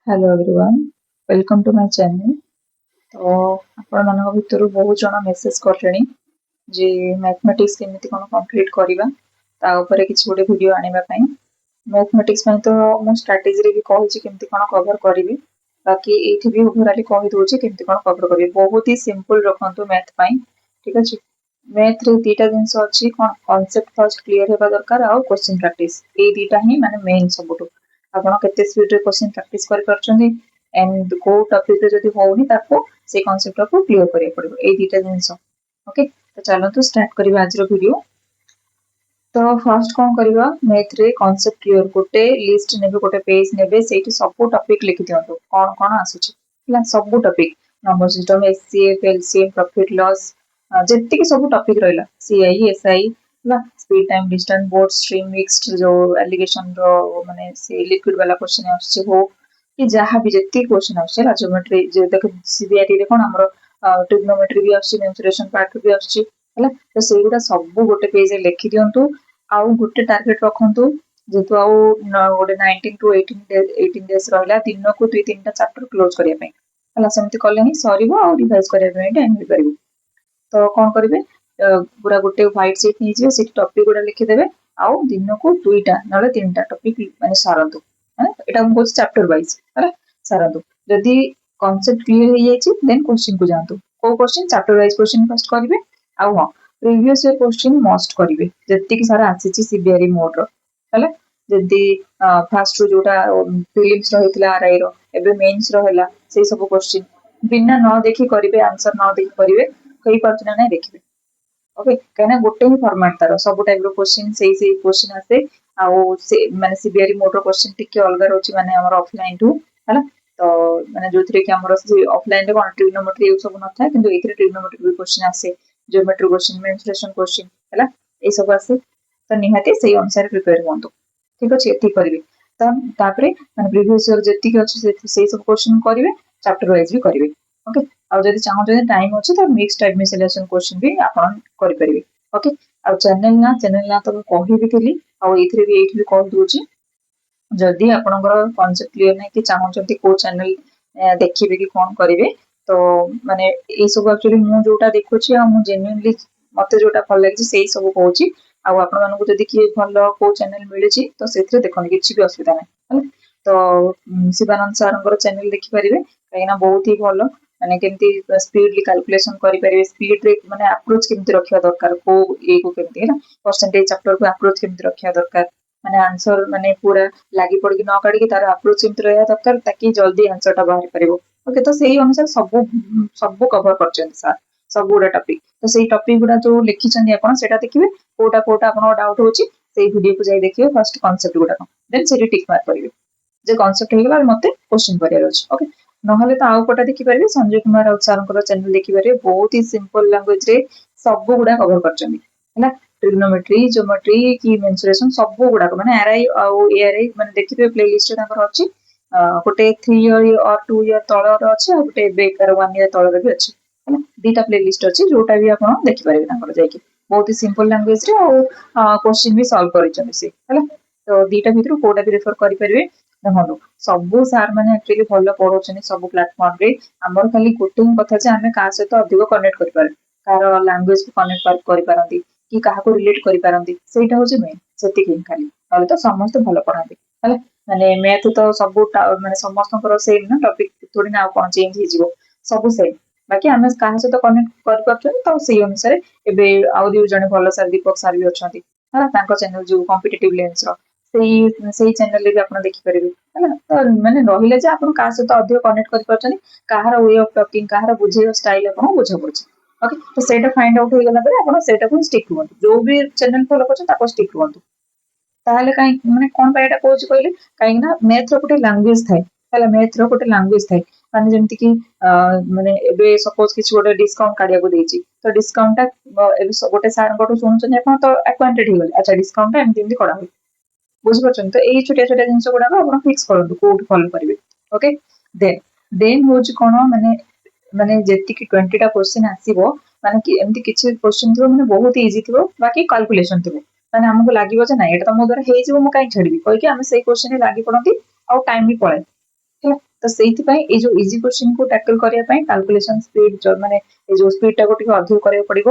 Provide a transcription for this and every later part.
Hello everyone, welcome to my channel. तो आपण मान भितर बहुत जन मेसेज करले जे मैथमेटिक्स केमिति कोन कंप्लीट करबा ता ऊपर किछि गोटे वीडियो आनिबा पई। मैथमेटिक्स में तो मो स्ट्रेटजी रे भी कहूची केमिति कोन कवर करबी, बाकी एठी भी ओवरऑली कहि दोची केमिति कोन कवर करबी। बहुत ही सिंपल रखंतु मैथ पई, ठीक अछि। मैथ रे दीटा जिंस अछि कोन कांसेप्ट फर्स्ट क्लियर हेबा दरकार आ क्वेश्चन प्रैक्टिस, ए दीटा ही माने मेन सबुटो आपण केते स्पीड रे क्वेश्चन प्रैक्टिस कर परछन्ती एंड को टॉपिक रे जदी होउनी ताको से कांसेप्ट को क्लियर करिया पड़िबो, ए दीटा जिंस। ओके, तो चलंतु स्टार्ट करिबा आज रो वीडियो। तो फर्स्ट कौन करबा, मैथ रे कांसेप्ट क्लियर गोटे लिस्ट नेबे, गोटे पेज नेबे, सेठी सब टॉपिक लिखि दियंतु कोन कोन आसुची हला सब topic, number system, HCF, LCM, profit loss, जेति के सब टॉपिक रहला, सीआई, एसआई ला, speed time distance, boat stream, mixed जो एलिगेशन रो माने से लिक्विड वाला क्वेश्चन आसुची हो कि जहाँ भी जेति क्वेश्चन आसुची ला, ज्योमेट्री जे देख सीबीआईटी रे कोन हमरो ट्रिग्नोमेट्री भी आसुची, मेंसुरेशन पार्ट भी आसुची हला। तो सेगुडा सब गोटे पेज रे लिखि दियंतु आउ गोटे टार्गेट रखंतु जेतु आउ गोटे 19 टू 18 डेज रहला दिन को 2-3 टा चैप्टर क्लोज करिया पई हला। सेमति कले ही सरीबो आ रिवाइज करिया पई टाइम मिल परिबो। तो कौन करिवे, पूरा गोटे व्हाइट शीट नहीं जे से टॉपिक गुडा लिखि देबे आउ दिन को 2टा नले 3टा टॉपिक माने सारंतु है एटा हम को चैप्टर वाइज है सारंतु। जदी कांसेप्ट क्लियर हो जायछि देन क्वेश्चन को जानतु, को question chapter wise question first करिवे आउ हां प्रीवियस ईयर क्वेश्चन मस्ट करिवे जति कि सारा आसीछि सीबीआई मोड रो हला। जदी फर्स्ट रो जोटा प्रीलिम्स रहितला आरआई रो एबे मेंस रो हला से सब क्वेश्चन बिना न देखि करिवे, आंसर न देखि करिवे, कई पार्ट ना नहीं देखिए। ओके, कहना गोटे ही फॉर्मेट तारो सब टाइप रो क्वेश्चन से क्वेश्चन आसे आउ से माने सीबीआई मोड रो क्वेश्चन टिके अलग रहउची माने हमर ऑफलाइन टू हला। तो माने जोथरे कि हमर से ऑफलाइन रे कोन ट्रिग्नोमेट्री ये सब न था किंतु एथरे ट्रिग्नोमेट्री भी क्वेश्चन आसे, ज्योमेट्री क्वेश्चन, मेंसुरेशन क्वेश्चन हला ए सब आसे। तो निहाती सेही अनुसार प्रिपेयर होंतु, ठीक अछि। एति करिवे तो तापरे माने प्रीवियस ईयर जेति कि अछि से सब क्वेश्चन करिवे, चैप्टर वाइज भी करिवे। ओके, आ जदि चाहते टाइम अच्छे तो मिक्स टाइप मिसलेशन क्वेश्चन भी आपण करि परिबे। ओके, आ चैनल ना तो कहि थी आ एथरे भी एठी भी कह दोची जदि आपनकर कांसेप्ट क्लियर नै कि चाहउछंती को चैनल देखिबे कि कोन करिवे तो माने ए सब एक्चुअली मु जोटा देखुची आ मु जेन्युइनली मते जोटा भल लागछि सेही सब कहूची। आ आपण मानको जदि कि भल को चैनल मिलिछि तो सेथरे देखन किछि भी असुविधा नै हला। तो शिवानंद सरंकर चैनल देखि परिबे काइना बहुत ही भल माने केमती स्पीडली कैलकुलेशन करि परिबे, स्पीड रे माने अप्रोच केमती रखिया दरकार को ए को केमती है ना, परसेंटेज चैप्टर को अप्रोच केमती रखिया दरकार, माने आंसर माने पूरा लागी पड़ कि न काढ़ी कि तार अप्रोच केमती रहया दरकार ताकि जल्दी आंसर टा बाहर परिबो। ओके, तो सेही अनुसार सब कवर करछन सर सब गुडा टॉपिक। तो सेही टॉपिक गुडा जो लिखिछन आपण सेटा देखिबे, कोटा कोटा आपण डाउट होची सेही वीडियो को जाई देखिबे फर्स्ट कांसेप्ट गुडा देन सेही टिक मार्क करिवे जे कांसेप्ट हेगला मते क्वेश्चन करियर अछि। ओके, नहले तो आउ कोटा देखि परिबे संजय कुमार राउत सरंकर चैनल देखि परिबे, बहुत ही सिंपल लैंग्वेज रे सब गुडा कवर करछन हैना। ट्रिग्नोमेट्री, ज्योमेट्री की मेंसुरेशन सब गुडा माने आरआई आ एआरआई माने देखिबे प्लेलिस्ट रे ताकर अछि। गोटे 3 इयर और 2 इयर तळर अछि आ गोटे बेकर 1 इयर तळर भी अछि हैना। दीटा प्लेलिस्ट अछि जोटा भी आपण देखि परिबे ताकर जायके, बहुत ही सिंपल लैंग्वेज रे आ क्वेश्चन भी सॉल्व करिछन से हैला। तो दीटा भितरु कोटा भी रेफर करि परिबे। देखो सब सार माने एक्चुअली भलो पढौछन सब प्लेटफॉर्म रे, हमर खाली गोटे कथा जे हमें का सहित अधिक कनेक्ट करि पारे, कार लैंग्वेज को कनेक्ट करि पारंती कि काहा को रिलेट करि पारंती, सेटा होचे मेन सेति कि खाली और तो समस्त भलो पढांती हैला। माने मैथ तो सब माने समस्तଙ୍କର सेम ना टॉपिक, थोड़ी ना कोन चेंज हे जिवो, सब सेम, बाकी हमें काहा सहित कनेक्ट करि पारछन तो सेही अनुसार एबे आउरी जने भलो सर दीपक सर भी अछंती हैला। तांको चैनल जो कॉम्पिटिटिव लेंस रो सेही चैनल रे भी आपण देखि परिबे हैला। तो माने रहिले जे आपण का सहित अधिक कनेक्ट करि पारछन, काहार वे ऑफ टॉकिंग, काहार बुझेय स्टाइल आपण बुझ पड़छ। ओके, तो सेटा फाइंड आउट हो गेला परे आपण सेटा को स्टिक हुअନ୍ତୁ, जो भी चैनल फॉलो करछ ताको स्टिक हुअନ୍ତୁ। ताहले काई माने कोन पाई एटा कहूची कहले, काई ना मैथ रो गोटे लैंग्वेज थाए हैला, मैथ रो गोटे लैंग्वेज थाए माने जेमति कि माने एबे सपोज किछ गोटे डिस्काउंट काढिया को देछि तो डिस्काउंट ता एबे गोटे सार गोटो सुनछन आपण तो अक्वांटेड हो गले, अच्छा डिस्काउंट ता एमति एमति करा होय बुझ परछन। तो एई छोटिया छोटिया जिंस गुडा को आपण फिक्स करंतु कोड फॉलो करिवे। ओके, देन होची कोन माने माने जेति कि 20 टा क्वेश्चन आसीबो माने कि एमति किछि क्वेश्चन थो माने बहुत इजी थो बाकी कैलकुलेशन थो, माने हमको लागिबो जे ना एटा त मो द्वारा हे जिवो मो काई छडबी कहि कि हम सेही क्वेश्चन रे लागि पड़ंती आ टाइम भी पळे ହେଲା ତ ସେଇଥିପାଇଁ ଏଇ ଯୋଉ ଇଜି क्वेश्चन को टैकल କରିବା ପାଇଁ कैलकुलेशन स्पीड ମାନେ ଏଇ ଯୋଉ ସ୍ପीड ଟାକୁ ଟିକେ ଅଧିକ କରିବାକୁ ପଡିବ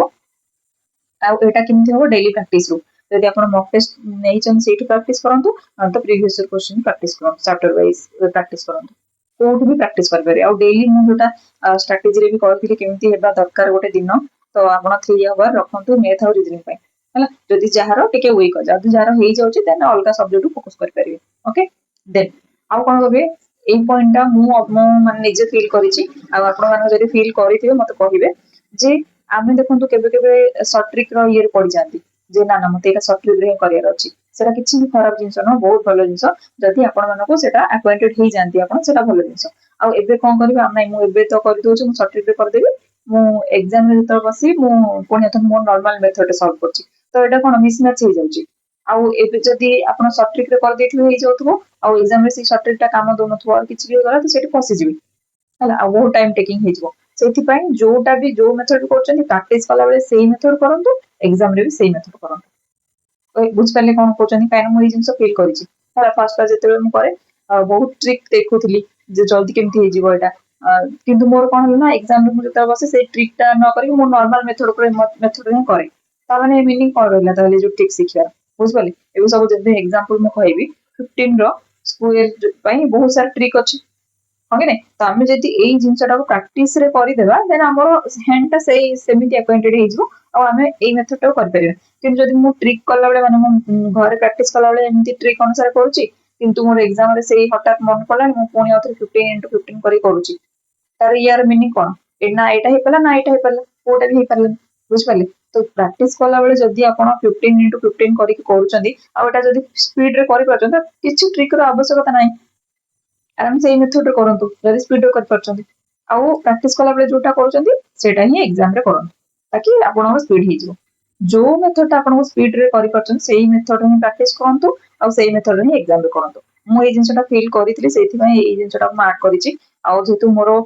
ଆଉ ଏଟା କେମିତି ହବ ଡେली प्रैक्टिस ରୁ ଯଦି ଆପଣ ମକ୍ ଟେଷ୍ଟ ନେଇଛନ୍ତି ସେଇଠୁ प्रैक्टिस କରନ୍ତୁ ତ प्रीवियस ईयर क्वेश्चन प्रैक्टिस କରନ୍ତୁ चैप्टर वाइज प्रैक्टिस କରନ୍ତୁ कोठी भी प्रैक्टिस कर पारे और डेली मु जोटा स्ट्रेटजी रे भी कहथिली केମିତି हेबा दरकार गोटे दिन तो आपण 3 आवर रखंतु मैथ और रीजनिंग ପାଇଁ ହେଲା ଯଦି ଯାହାର ଟିକେ वीक हो ଯଦି ଯାହାର ହେଇ ଯାଉଛି ଦେन ଅଲଗା ସବଜେକ୍ଟ फोकस କରି परिबे ओके देन ଆଉ कोन होबे এই পয়েন্টটা মু মানে নিজে ফিল করেছি ଆଉ ଆପଣ ମାନେ ଯଦି ଫିଲ୍ କରିଥିବେ ମତେ କହିବେ ଯେ ଆମେ ଦେଖନ୍ତୁ କେବେ କେବେ ସର୍ଟ ଟ୍ରିକ ର ଇଏ ପଡି ଯାନ୍ତି ଯେ ନା ନା ମତେ ଏଟା ସର୍ଟ ଟ୍ରିକ ରେ କରିବାର ଅଛି ସେଟା କିଛି ବି ଖରାପ ଜିନିଷ ନୁହଁ ବହୁତ ଭଲ ଜିନିଷ ଯଦି ଆପଣ ମାନଙ୍କୁ ସେଟା ଆକ୍ୱାଏଣ୍ଟେଡ ହେଇ ଯାନ୍ତି ଆପଣ ସେଟା ଭଲ ଜିନିଷ ଆଉ ଏବେ କଣ କରିବେ ଆମେ ମୁଁ ଏବେ ତ କରି ଦଉଛି ମୁଁ ସର୍ଟ ଟ୍ରିକ ରେ କରିଦେବି ମୁଁ एग्जाम ରେ ଯେତେବେଳେ ବସି ମୁଁ ପୁଣି ଏଥର ମୋ ନର୍ମାଲ ମେଥଡ ରେ ସଲ୍ଭ କରୁଛି ତ ଏଟା କଣ ମିସମ୍ୟାଚ ହେଇଯାଉଛି ଆଉ ଏବେ ଯଦି ଆପଣ ସର୍ଟ ଟ୍ରିକ ରେ କରିଦେଇଥିବେ ହେଇଯାଉଥିବ ଆଉ एग्जाम ରେ ସେଇ ସର୍ଟ ଟ୍ରିକ ଟା କାମ ଦଉନଥିବ ଆଉ କିଛି ବି ହେଇଗଲା ତ ସେଠି ଫସିଯିବେ ହେଲା ଆଉ ବହୁତ टाइम टेकिंग ହେଇଯିବ ସେଇଥିପାଇଁ ଯୋଉଟା ବି ଯୋଉ मेथड କରୁଛନ୍ତି ପ୍ରାକ୍ଟିସ କଲା ବେଳେ ସେଇ मेथड କରନ୍ତୁ एग्जाम रे भी ସେଇ मेथड କରନ୍ତୁ ବୁଝିପାରିଲେ କଣ କହୁଛନ୍ତି କାରଣ ମୁଁ ଏଇ ଜିନିଷ ଫିଲ୍ କରିଛି ହେଲା ଫାର୍ଷ୍ଟ ଫାର୍ଷ୍ଟ ଯେତେବେଳେ ମୁଁ କରେ ବହୁତ ଟ୍ରିକ୍ ଦେଖୁଥିଲି ଯେ ଜଲ୍ଦି କେମିତି ହେଇଯିବ ଏଇଟା କିନ୍ତୁ ମୋର କଣ ହେଲା ନା ଏକ୍ସାମ ରେ ମୁଁ ଯେତେବେଳେ ବସେ ସେଇ ଟ୍ରିକ୍ ଟା ନ କରିକି ମୁଁ ନର୍ମାଲ ମେଥଡ ହିଁ କରେ ତାମାନେ ମିନିଂ କଣ ରହିଲା ତାହେଲେ ଯୋଉ ଟ୍ରିକ୍ ଶିଖିବାର ବୁଝିପାରିଲେ ଏବେ ସବୁ ଯେମିତି ଏକ୍ସାମ୍ପଲ ମୁଁ କହିବି 15 ର ସ୍କୋୟାର ପାଇଁ ବହୁତ ସାରା ଟ୍ରିକ୍ ଅଛି ହଁ କି ନାଇଁ ତ ଆମେ ଯଦି ଏଇ ଜିନିଷଟାକୁ ପ୍ରାକ୍ଟିସ ରେ କରିଦେବା ଦେନ୍ ଆମର ହ୍ୟାଣ୍ଡ ଟା ସେଇ ସେମିତି ଆକ୍ୱାଏଣ୍ଟେଡ ହେଇଯିବ ଆଉ ଆମେ ଏଇ ମେଥଡ ଟାକୁ କରିପାରିବା କିନ୍ତୁ ଯଦି ମୁଁ ଟ୍ରିକ୍ କଲାବେଳେ ମାନେ ମୁଁ ଘରେ ପ୍ରାକ୍ଟିସ କଲାବେଳେ ଏମିତି ଟ୍ରିକ୍ ଅନୁସାରେ କରୁଛି କିନ୍ତୁ ମୋର ଏକ୍ସାମ ରେ ସେଇ ହଠାତ୍ ମନେ ପଡିଲାନି ମୁଁ ପୁଣି ଆଉଥରେ 15 × 15 କରି କରୁଛି ତାର ইয়াର ମିନିଂ କଣ ନା ଏଇଟା ହେଇପାରିଲା ନା ଏଇଟା ହେଇପାରିଲା କୋଉଟା ବି ହେଇପାରିଲାନି ବୁଝିପାରିଲେ ତ ପ୍ରାକ୍ଟିସ କଲା ବେଳେ ଯଦି ଆପଣ 15 × 15 କରିକି କରୁଛନ୍ତି ଆଉ ଏଟା ଯଦି ସ୍ପିଡ ରେ କରିପାରୁଛନ୍ତି ତ କିଛି ଟ୍ରିକ୍ ର ଆବଶ୍ୟକତା ନାହିଁ ଆରାମ से मेथड रे करंतु जदी स्पीड रे कर परचंदी आउ प्रैक्टिस कला बेले जोटा करचंदी सेटा ही एग्जाम रे करंतु ताकि आपन स्पीड ही जिवो जो मेथड आपन स्पीड रे करि परचंदी सेही मेथड ही प्रैक्टिस करंतु आउ सेही मेथड ही एग्जाम रे करंतु मु ए जिंसटा फील करितली सेति पय ए जिंसटा मार्क करिछि आउ जेतु मोरो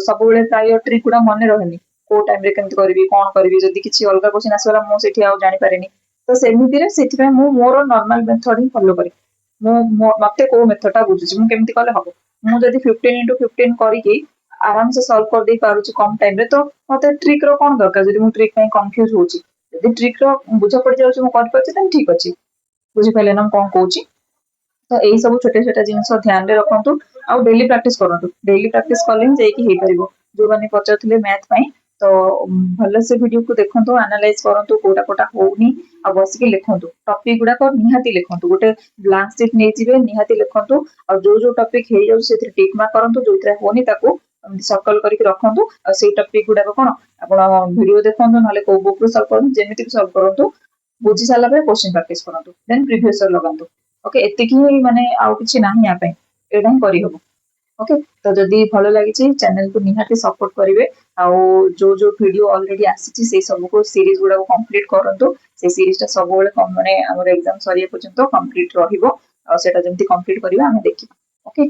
सब बेले प्राय ट्रिक गुडा मन रहनी को टाइम रे केमति करबी कोन करबी जदी किछि अलगा क्वेश्चन आसला मु सेठी आउ जानि पारेनी तो सेमिति रे सेति पय मु मोरो नॉर्मल मेथड ही फॉलो करी ମୁଁ ମତେ କୋଉ ମେଥଡ ଟା ବୁଝୁଛି ମୁଁ କେମିତି କଲେ ହବ ମୁଁ ଯଦି 15 × 15 କରିକି ଆରାମ ସେ ସଲ୍ଭ କରିଦେଇ ପାରୁଛି କମ ଟାଇମ ରେ ତ ମତେ ଟ୍ରିକ୍ ର କଣ ଦରକାର ଯଦି ମୁଁ ଟ୍ରିକ୍ ପାଇଁ କନଫ୍ୟୁଜ ହଉଛି ଯଦି ଟ୍ରିକ୍ ର ବୁଝା ପଡି ଯାଉଛି ମୁଁ କରିପାରୁଛି ତାହେଲେ ଠିକ ଅଛି ବୁଝିପାରିଲେ ନା ମୁଁ କଣ କହୁଛି ତ ଏଇ ସବୁ ଛୋଟ ଛୋଟ ଜିନିଷ ଧ୍ୟାନ ରେ ରଖନ୍ତୁ ଆଉ ଡେଲି ପ୍ରାକ୍ଟିସ କରନ୍ତୁ ଡେଲି ପ୍ରାକ୍ଟିସ କଲେ ହିଁ ଯାଇକି ହେଇପାରିବ ଯୋଉମାନେ ପଚାରୁଥିଲେ ମ୍ୟାଥ ପାଇଁ ତ ଭଲସେ ଭିଡିଓକୁ ଦେଖନ୍ତୁ ଆନାଲାଇଜ କରନ୍ତୁ କୋଉଟା କୋଉଟା ହଉନି ଆଉ ବସିକି ଲେଖନ୍ତୁ ଟପିକ ଗୁଡାକ ନିହାତି ଲେଖନ୍ତୁ ଗୋଟେ ବ୍ଲାଙ୍କ ସିଟ୍ ନେଇଯିବେ ନିହାତି ଲେଖନ୍ତୁ ଆଉ ଯୋଉ ଯୋଉ ଟପିକ ହେଇଯାଉଛି ସେଥିରେ ଟିକ୍ ମାର୍କ କରନ୍ତୁ ଯୋଉଥିରେ ହଉନି ତାକୁ सर्कल करके रखंतु और सेही टॉपिक गुडा कोन आपण वीडियो देखंतु नले को बुक रो सॉल्व करंतु जेमिति भी सॉल्व करंतु बुझी साला पे क्वेश्चन प्रैक्टिस करंतु देन प्रीवियस ईयर लगांतु ओके एतिकी ही माने आउ किछि नाही आ पे एडा ही करी हबो ओके तो जदी भलो लागि चैनल को निहाती सपोर्ट करिवे आउ जो जो वीडियो ऑलरेडी आसी से सब को सीरीज गुडा को कंप्लीट करंतु से सीरीज टा सब बेले माने हमर एग्जाम सरिया पर्यंत कंप्लीट रहिबो आ सेटा जेमति कंप्लीट करिवा हम देखि ओके